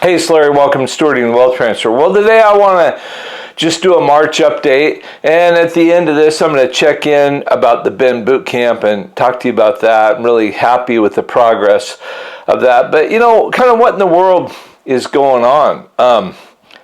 Hey, it's Larry. Welcome to Stewarding the Wealth Transfer. Well, today I want to just do a March update, and at the end of this, I'm going to check in about the Ben Bootcamp and talk to you about that. I'm really happy with the progress of that. But, kind of what in the world is going on?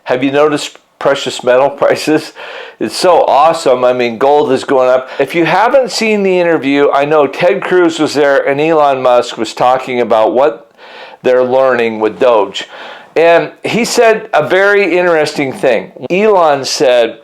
Have you noticed precious metal prices? It's so awesome. I mean, gold is going up. If you haven't seen the interview, I know Ted Cruz was there and Elon Musk was talking about what they're learning with DOGE. And he said a very interesting thing. Elon said,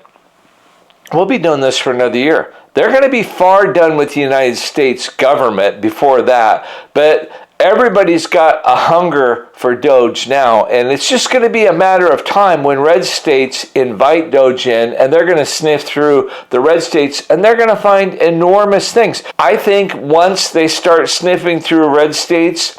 we'll be doing this for another year. They're going to be far done with the United States government before that, but everybody's got a hunger for DOGE now, and it's just going to be a matter of time when red states invite DOGE in, and they're going to sniff through the red states, and they're going to find enormous things. I think once they start sniffing through red states,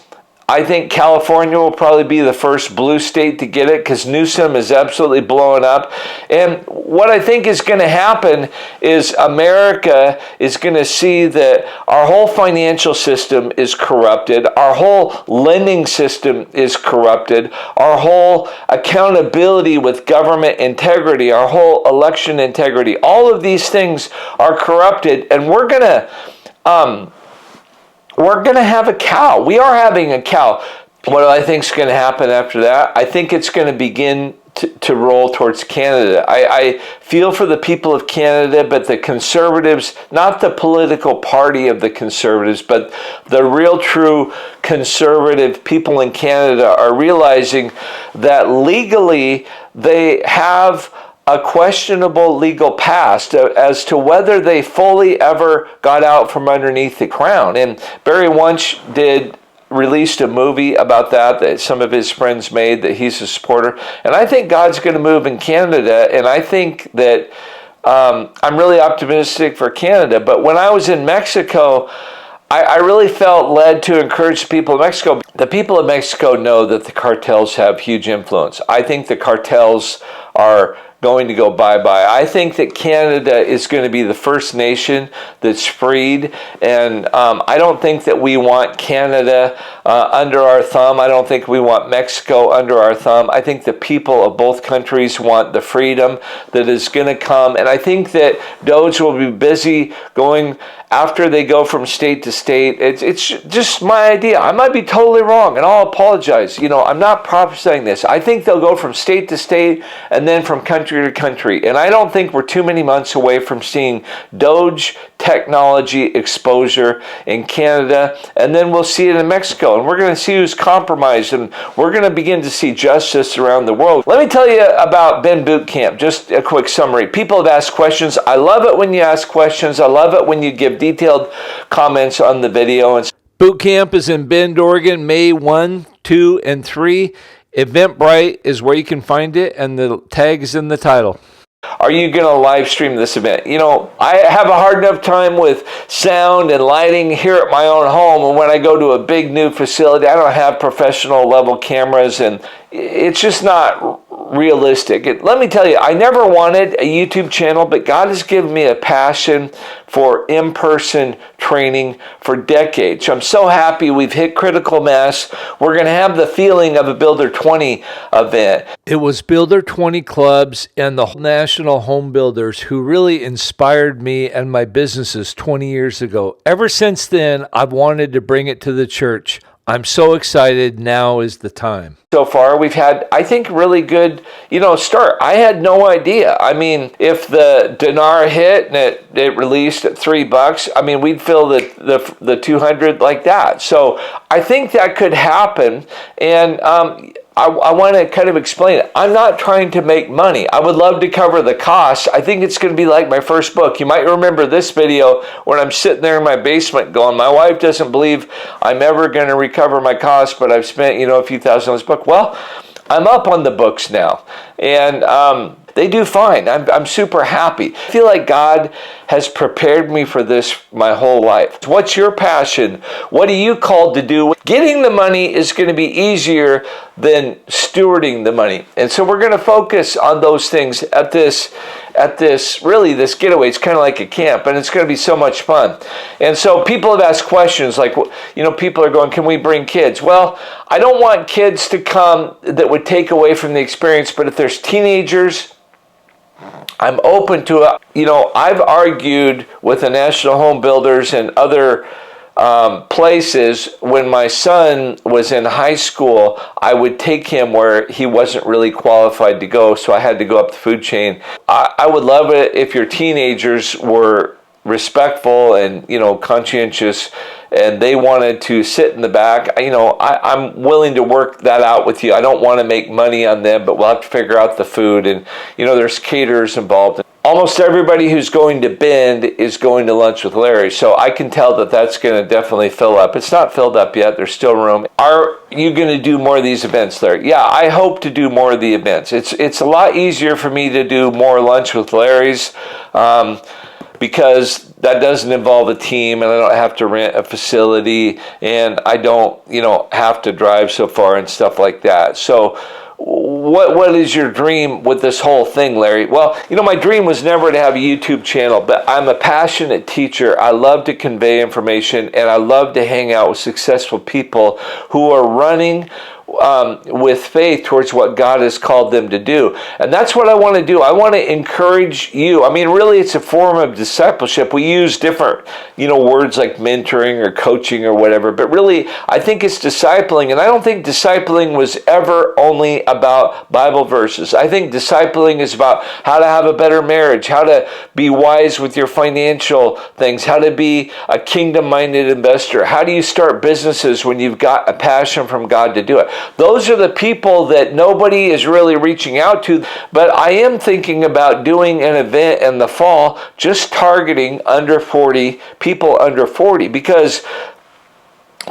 I think California will probably be the first blue state to get it because Newsom is absolutely blowing up. And what I think is going to happen is America is going to see that our whole financial system is corrupted, our whole lending system is corrupted, our whole accountability with government integrity, our whole election integrity, all of these things are corrupted, and we're going to have a cow. We are having a cow. What do I think is going to happen after that? I think it's going to begin to roll towards Canada. I feel for the people of Canada, but the Conservatives, not the political party of the Conservatives, but the real true conservative people in Canada are realizing that legally they have a questionable legal past as to whether they fully ever got out from underneath the crown. And Barry Wunsch released a movie about that some of his friends made, that he's a supporter. And I think God's going to move in Canada, and I think that I'm really optimistic for Canada. But when I was in Mexico, I really felt led to encourage the people of Mexico. The people of Mexico know that the cartels have huge influence. I think the cartels are going to go bye-bye. I think that Canada is going to be the first nation that's freed, and I don't think that we want Canada under our thumb. I don't think we want Mexico under our thumb. I think the people of both countries want the freedom that is going to come, and I think that DOGE will be busy going after they go from state to state. It's just my idea. I might be totally wrong, and I'll apologize. I'm not prophesying this. I think they'll go from state to state and then from country to country. And I don't think we're too many months away from seeing DOGE technology exposure in Canada, and then we'll see it in Mexico. And we're going to see who's compromised, and we're going to begin to see justice around the world. Let me tell you about Ben Bootcamp. Just a quick summary. People have asked questions. I love it when you ask questions. I love it when you give detailed comments on the video. And Bootcamp is in Bend, Oregon, May 1, 2, and 3. Eventbrite is where you can find it, and the tag is in the title. Are you going to live stream this event? I have a hard enough time with sound and lighting here at my own home, and when I go to a big new facility, I don't have professional level cameras, and it's just not realistic. Let me tell you, I never wanted a YouTube channel, but God has given me a passion for in-person training for decades. I'm so happy we've hit critical mass. We're going to have the feeling of a Builder 20 event. It was Builder 20 clubs and the national home builders who really inspired me and my businesses 20 years ago. Ever since then, I've wanted to bring it to the church. I'm so excited. Now is the time. So far, we've had, I think, really good, start. I had no idea. I mean, if the dinar hit and it released at $3, we'd fill the 200 like that. So I think that could happen. And I want to kind of explain it. I'm not trying to make money. I would love to cover the costs. I think it's going to be like my first book. You might remember this video when I'm sitting there in my basement going, my wife doesn't believe I'm ever going to recover my costs, but I've spent, a few thousand on this book. Well, I'm up on the books now, and they do fine. I'm super happy. I feel like God has prepared me for this my whole life. What's your passion? What are you called to do? Getting the money is going to be easier than stewarding the money. And so we're going to focus on those things at this at this getaway. It's kind of like a camp, and it's going to be so much fun. And so people have asked questions like, people are going, can we bring kids? Well, I don't want kids to come that would take away from the experience, but if there's teenagers, I'm open to it. I've argued with the national home builders and other places. When my son was in high school, I would take him where he wasn't really qualified to go, so I had to go up the food chain. I would love it if your teenagers were respectful and conscientious, and they wanted to sit in the back. I'm willing to work that out with you. I don't want to make money on them, but we'll have to figure out the food, and there's caterers involved. Almost everybody who's going to Bend is going to lunch with Larry, so I can tell that that's going to definitely fill up. It's not filled up yet. There's still room. Are you going to do more of these events, Larry? Yeah, I hope to do more of the events. It's a lot easier for me to do more lunch with Larry's because that doesn't involve a team, and I don't have to rent a facility, and I don't have to drive so far and stuff like that. So what is your dream with this whole thing, Larry? Well, my dream was never to have a YouTube channel, but I'm a passionate teacher. I love to convey information, and I love to hang out with successful people who are running with faith towards what God has called them to do. And that's what I want to do. I want to encourage you. Really, it's a form of discipleship. We use different, words like mentoring or coaching or whatever, but really, I think it's discipling. And I don't think discipling was ever only about Bible verses. I think discipling is about how to have a better marriage, how to be wise with your financial things, how to be a kingdom-minded investor. How do you start businesses when you've got a passion from God to do it? Those are the people that nobody is really reaching out to, but I am thinking about doing an event in the fall just targeting people under 40, because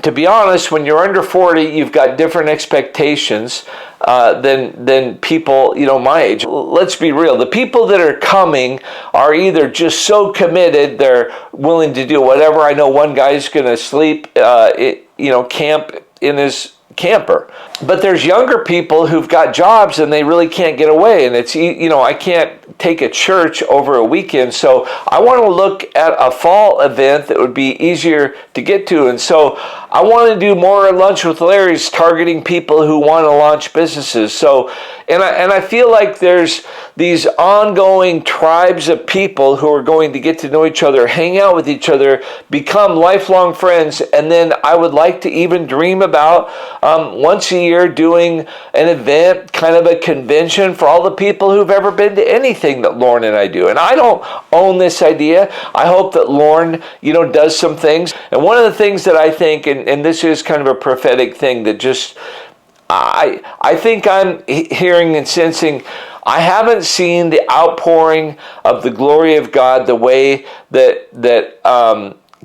to be honest, when you're under 40, you've got different expectations than people, my age. Let's be real. The people that are coming are either just so committed, they're willing to do whatever. I know one guy's going to sleep, camp in his camper. But there's younger people who've got jobs and they really can't get away, and it's I can't take a church over a weekend, so I want to look at a fall event that would be easier to get to. And so I want to do more lunch with Larry's targeting people who want to launch businesses. So and I feel like there's these ongoing tribes of people who are going to get to know each other, hang out with each other, become lifelong friends, and then I would like to even dream about once a year doing an event, kind of a convention for all the people who've ever been to anything that Lauren and I do. And I don't own this idea. I hope that Lauren, does some things. And one of the things that I think, and this is kind of a prophetic thing that just, I think I'm hearing and sensing, I haven't seen the outpouring of the glory of God the way that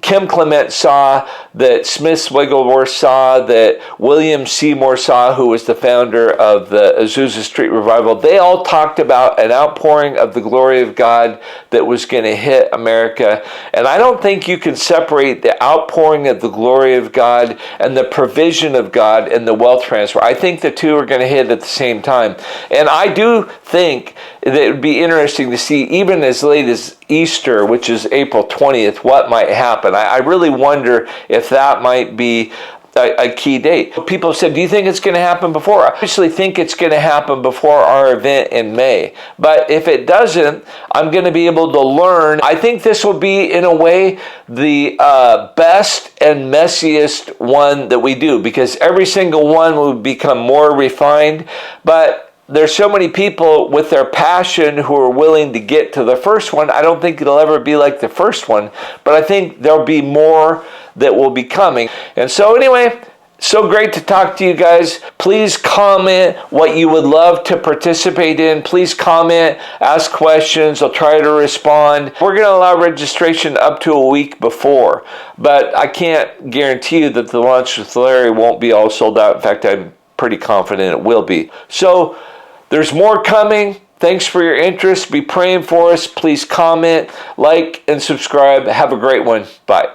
Kim Clement saw, that Smith Wigglesworth saw, that William Seymour saw, who was the founder of the Azusa Street Revival. They all talked about an outpouring of the glory of God that was going to hit America. And I don't think you can separate the outpouring of the glory of God and the provision of God and the wealth transfer. I think the two are going to hit at the same time. And I do think that it would be interesting to see, even as late as Easter, which is April 20th, what might happen. I really wonder if that might be a key date. People have said, do you think it's going to happen before? I actually think it's going to happen before our event in May. But if it doesn't, I'm going to be able to learn. I think this will be, in a way, the best and messiest one that we do, because every single one will become more refined. But there's so many people with their passion who are willing to get to the first one. I don't think it'll ever be like the first one, but I think there'll be more that will be coming. And so anyway, so great to talk to you guys. Please comment what you would love to participate in. Please comment, ask questions. I'll try to respond. We're going to allow registration up to a week before, but I can't guarantee you that the Lunch with Larry won't be all sold out. In fact, I'm pretty confident it will be. So there's more coming. Thanks for your interest. Be praying for us. Please comment, like, and subscribe. Have a great one. Bye.